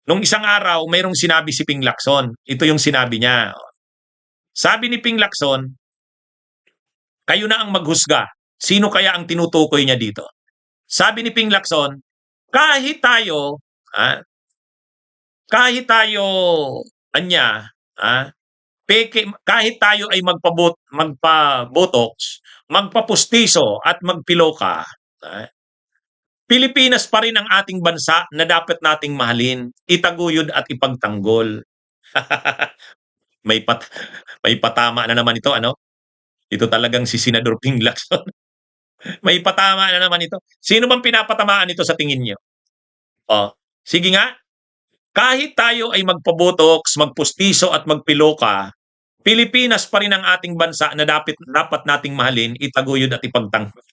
Nung isang araw, mayroong sinabi si Ping Lacson. Ito yung sinabi niya. Sabi ni Ping Lacson, kayo na ang maghusga. Sino kaya ang tinutukoy niya dito? Sabi ni Ping Lacson, kahit tayo, kahit tayo, anya, peke, kahit tayo ay magpa-botox, magpapustiso at magpiloka, Pilipinas pa rin ang ating bansa na dapat nating mahalin, itaguyod at ipagtanggol. may pat may patama na naman ito, ano? Ito talagang si Senador Ping Lacson. May patama na naman ito. Sino bang pinapatamaan ito sa tingin niyo? Oh, sige nga. Kahit tayo ay magpabotox, magpustiso at magpiloka, Pilipinas pa rin ang ating bansa na dapat nating mahalin, itaguyod at ipagtanggol.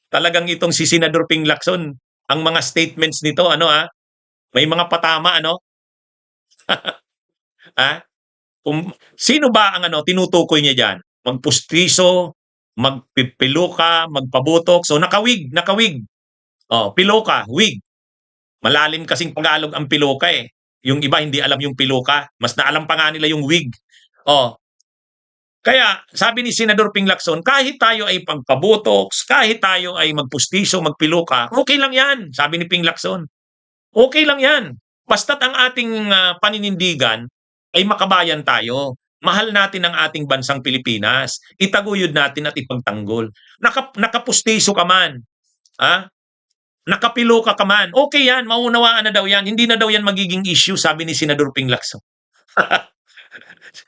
Talagang itong si Senador Ping Lacson, ang mga statements nito, may mga patama, sino ba ang tinutukoy niya diyan? Magpustiso, magpipiluka, magpabotox, so nakawig. Oh, piloka, wig. Malalim kasing Tagalog ang piloka eh. Yung iba hindi alam yung piloka, mas naalam pa nga nila yung wig. Oh. Kaya sabi ni Senador Ping Lacson, kahit tayo ay pagpabotox, kahit tayo ay magpustiso, magpiloka, okay lang yan, sabi ni Ping Lacson. Okay lang yan. Basta't ang ating paninindigan ay makabayan tayo. Mahal natin ang ating bansang Pilipinas. Itaguyod natin at ipagtanggol. Nakapustiso ka man. Nakapiloka ka man. Okay yan, maunawaan na daw yan. Hindi na daw yan magiging issue, sabi ni Senador Ping Lacson.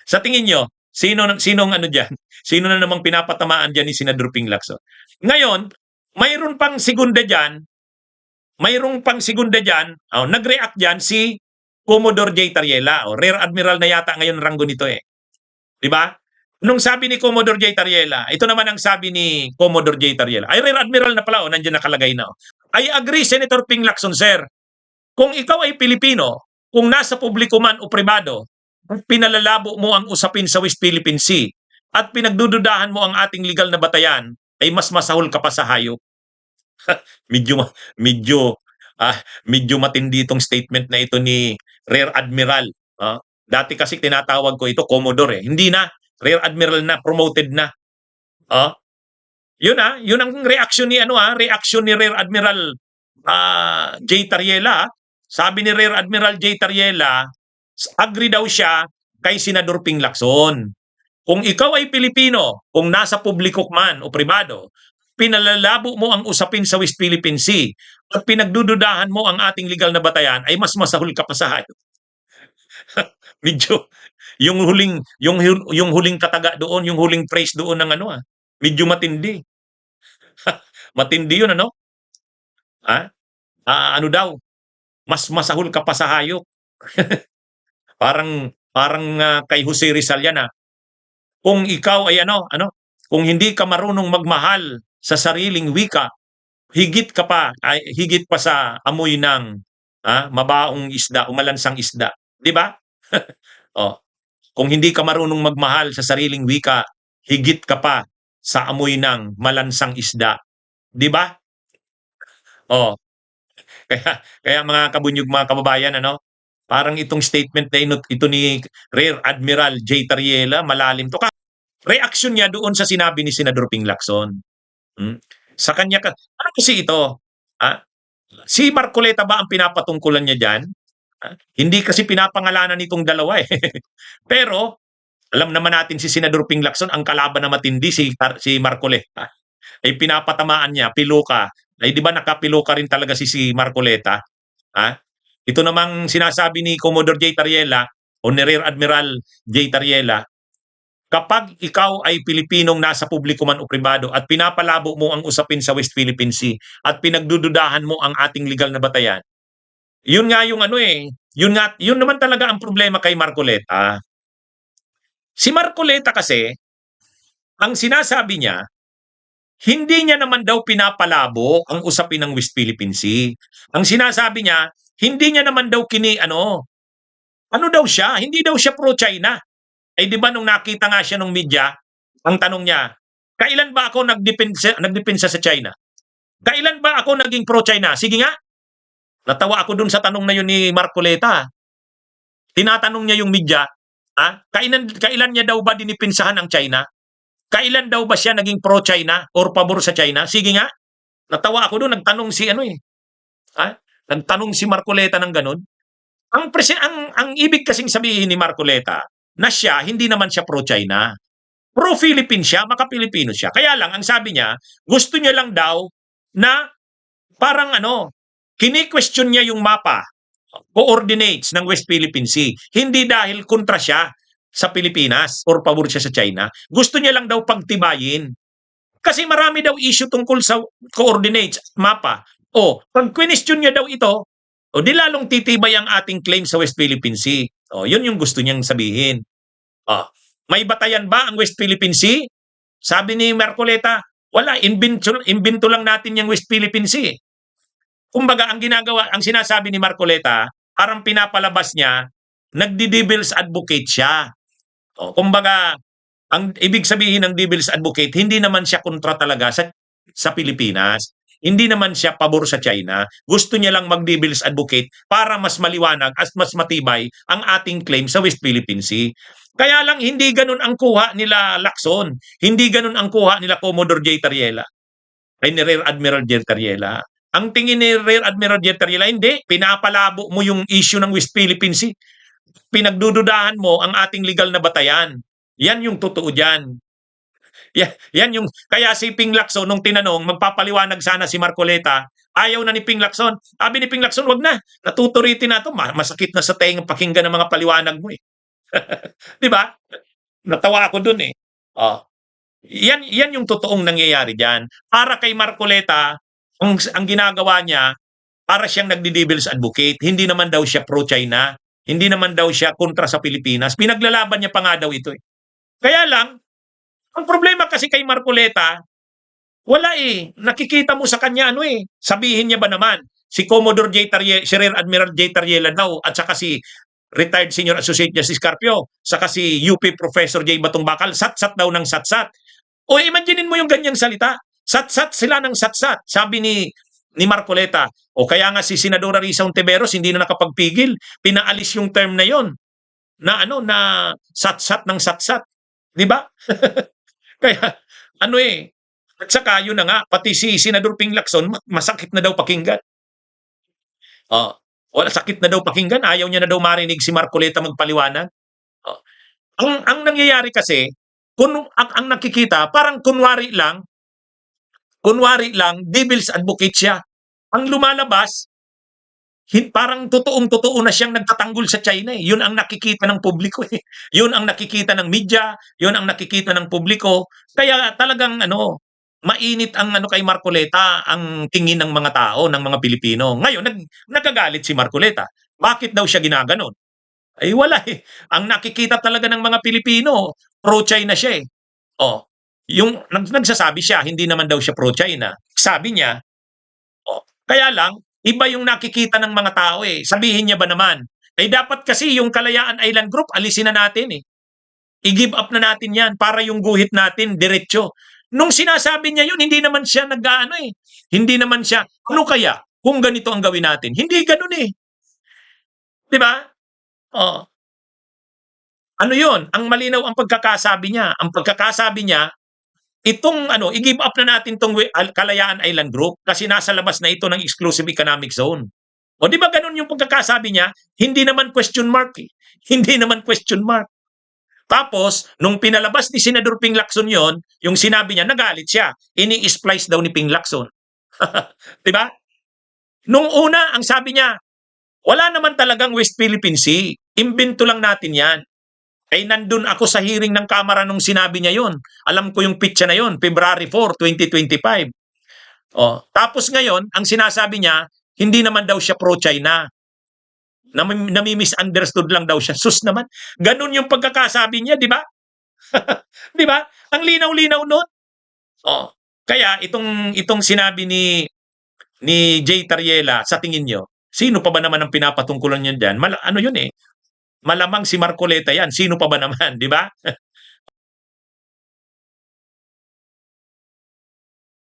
Sa tingin nyo, sinong ano dyan? Sino na namang pinapatamaan dyan ni Senador Ping Lacson? Ngayon, mayroon pang segunda dyan, nag-react dyan si Commodore J. Tariela. Rear Admiral na yata ngayon ranggo nito eh. Diba? Nung sabi ni Commodore J. Tariela, ito naman ang sabi ni Commodore J. Tariela. Ay, Rear Admiral na pala, nandiyan nakalagay na. I agree, Senator Ping Lacson, sir. Kung ikaw ay Pilipino, kung nasa publiko man o pribado, pinalalabo mo ang usapin sa West Philippine Sea at pinagdududahan mo ang ating legal na batayan, ay mas masahol ka pa sa hayop. medyo matindi itong statement na ito ni Rear Admiral. Dati kasi tinatawag ko ito Commodore eh. Hindi na, Rear Admiral na, promoted na. Yun ang reaction ni Rear Admiral J. Tariela. Sabi ni Rear Admiral J. Tariela, agree daw siya kay Senador Ping Lacson. Kung ikaw ay Pilipino, kung nasa publiko man o pribado, pinalalabo mo ang usapin sa West Philippine Sea at pinagdududahan mo ang ating legal na batayan, ay mas masahol ka pa sa hayop. Medyo yung huling kataga doon, yung huling phrase doon ng medyo matindi. Matindi yun, ano daw? Mas masahol ka pa sa hayop. parang kay Jose Rizal yan Kung ikaw ay kung hindi ka marunong magmahal sa sariling wika, higit pa sa amoy ng mabaong isda o malansang isda, 'di ba? Kung hindi ka marunong magmahal sa sariling wika, higit ka pa sa amoy ng malansang isda, 'di ba? Kaya mga kabunyog, mga kababayan, parang itong statement na ito ni Rear Admiral J. Tariela, malalim to. Reaction niya doon sa sinabi ni Senador Ping Lacson. Sa kanya, ano kasi ito? Si Marcoleta ba ang pinapatungkulan niya dyan? Hindi kasi pinapangalanan nitong dalawa eh. Pero, alam naman natin si Senador Ping Lacson, ang kalaban na matindi si Marcoleta. Ay pinapatamaan niya, piluka. Ay di ba nakapiluka rin talaga si Marcoleta? Ito namang sinasabi ni Commodore J. Tariela o ni Rear Admiral J. Tariela, kapag ikaw ay Pilipinong nasa publiko man o pribado at pinapalabo mo ang usapin sa West Philippine Sea at pinagdududahan mo ang ating legal na batayan, yun nga yung yun naman talaga ang problema kay Marcoleta. Si Marcoleta kasi, ang sinasabi niya, hindi niya naman daw pinapalabo ang usapin ng West Philippine Sea. Ang sinasabi niya, hindi niya naman daw ano daw siya? Hindi daw siya pro-China. Eh di ba nung nakita nga siya ng media, ang tanong niya, kailan ba ako nagdepensa sa China? Kailan ba ako naging pro-China? Sige nga. Natawa ako dun sa tanong na yun ni Marcoleta. Tinatanong niya yung media, kailan niya daw ba dinipinsahan ang China? Kailan daw ba siya naging pro-China or pabor sa China? Sige nga, natawa ako doon, nagtanong si ano eh. Nagtanong si Marcoleta ng ganun. Ang ibig kasing sabihin ni Marcoleta na siya, hindi naman siya pro-China. Pro-Philippine siya, maka-Pilipino siya. Kaya lang, ang sabi niya, gusto niya lang daw na parang kini-question niya yung mapa, coordinates ng West Philippine Sea. Hindi dahil kontra siya sa Pilipinas or pabor siya sa China. Gusto niya lang daw pagtibayin. Kasi marami daw issue tungkol sa coordinates, mapa. Pag question niya daw ito, di lalong titibay ang ating claim sa West Philippine Sea. Yun yung gusto niyang sabihin. May batayan ba ang West Philippine Sea? Sabi ni Marcoleta, wala, imbento lang natin yung West Philippine Sea. Kumbaga, ang sinasabi ni Marcoleta, parang pinapalabas niya, nagdi-devil's advocate siya. Kumbaga, ang ibig sabihin ng devil's advocate, hindi naman siya kontra talaga sa Pilipinas. Hindi naman siya pabor sa China. Gusto niya lang mag-devil's advocate para mas maliwanag at mas matibay ang ating claim sa West Philippine Sea. Kaya lang hindi ganun ang kuha nila Lacson. Hindi ganun ang kuha nila Commodore J. Tariela. Ay ni Rear Admiral J. Tariela. Ang tingin ni Rear Admiral J. Tariela, hindi. Pinapalabo mo yung issue ng West Philippine Sea. Pinagdududahan mo ang ating legal na batayan. Yan yung totoo dyan. Yan yung, kaya si Ping Lacson, nung tinanong, magpapaliwanag sana si Marcoleta, ayaw na ni Ping Lacson. Sabi ni Ping Lacson, wag na. Natuturitin na ito. Masakit na sa tenga pakinggan ng mga paliwanag mo eh. Di ba? Natawa ako dun eh. Yan yung totoong nangyayari dyan. Para kay Marcoleta, ang ginagawa niya, para siyang nagdi-devil's advocate. Hindi naman daw siya pro-China. Hindi naman daw siya kontra sa Pilipinas. Pinaglalaban niya pa nga daw ito eh. Kaya lang, ang problema kasi kay Marcoleta, wala eh. Nakikita mo sa kanya sabihin niya ba naman, si Commodore J. Tariela, si Rear Admiral J. Tariela daw, at saka si Retired Senior Associate Justice Carpio, saka si UP Professor J. Batong Bakal, sat-sat daw ng sat-sat. Imaginein mo yung ganyang salita. Sat-sat sila ng sat-sat. Sabi ni Marcoleta, kaya nga si Senadora Risa Ontiveros hindi na nakapagpigil. Pinaalis yung term na yon na na sat-sat ng sat-sat. Di ba? Kaya, at saka yun na nga, pati si Senador Ping Lacson, masakit na daw pakinggan. Wala, sakit na daw pakinggan, ayaw niya na daw marinig si Marcoleta magpaliwanag. Ang nangyayari kasi, ang nakikita, parang kunwari lang, devil's advocate siya. Ang lumalabas, parang totoong-totoo na siyang nagtatanggol sa China eh. Yun ang nakikita ng publiko eh. Yun ang nakikita ng media, yun ang nakikita ng publiko. Kaya talagang mainit ang kay Marcoleta ang tingin ng mga tao, ng mga Pilipino. Ngayon, nagagalit si Marcoleta. Bakit daw siya ginaganon? Ay wala eh. Ang nakikita talaga ng mga Pilipino, pro-China siya eh. Yung nagsasabi siya, hindi naman daw siya pro-China. Sabi niya, kaya lang, iba yung nakikita ng mga tao eh. Sabihin niya ba naman, dapat kasi yung Kalayaan Island Group, alisin na natin eh. I-give up na natin yan para yung guhit natin diretso. Nung sinasabi niya yun, hindi naman siya eh. Hindi naman siya, kaya kung ganito ang gawin natin? Hindi ganun eh. Diba? Yun? Ang malinaw ang pagkakasabi niya. Ang pagkakasabi niya, itong i-give up na natin tong Kalayaan Island Group kasi nasa labas na ito ng exclusive economic zone. Di ba ganun yung pagkakasabi niya? Hindi naman question mark eh. Hindi naman question mark. Tapos, nung pinalabas ni Senador Ping Lacson yon, yung sinabi niya, nagalit siya. Ini-splice daw ni Ping Lacson. Diba? Nung una, ang sabi niya, wala naman talagang West Philippine Sea. Imbento lang natin yan. Nandun ako sa hearing ng Kamara nung sinabi niya yon. Alam ko yung pitcha na yon, February 4, 2025. Tapos ngayon, ang sinasabi niya, hindi naman daw siya pro-China. Nami-misunderstood lang daw siya. Sus naman, ganun yung pagkakasabi niya, di ba? Di ba? Ang linaw-linaw nun. Kaya itong sinabi ni J. Tariela, sa tingin nyo, sino pa ba naman ang pinapatungkulan niya dyan? Yun eh. Malamang si Marcoleta yan. Sino pa ba naman, di ba?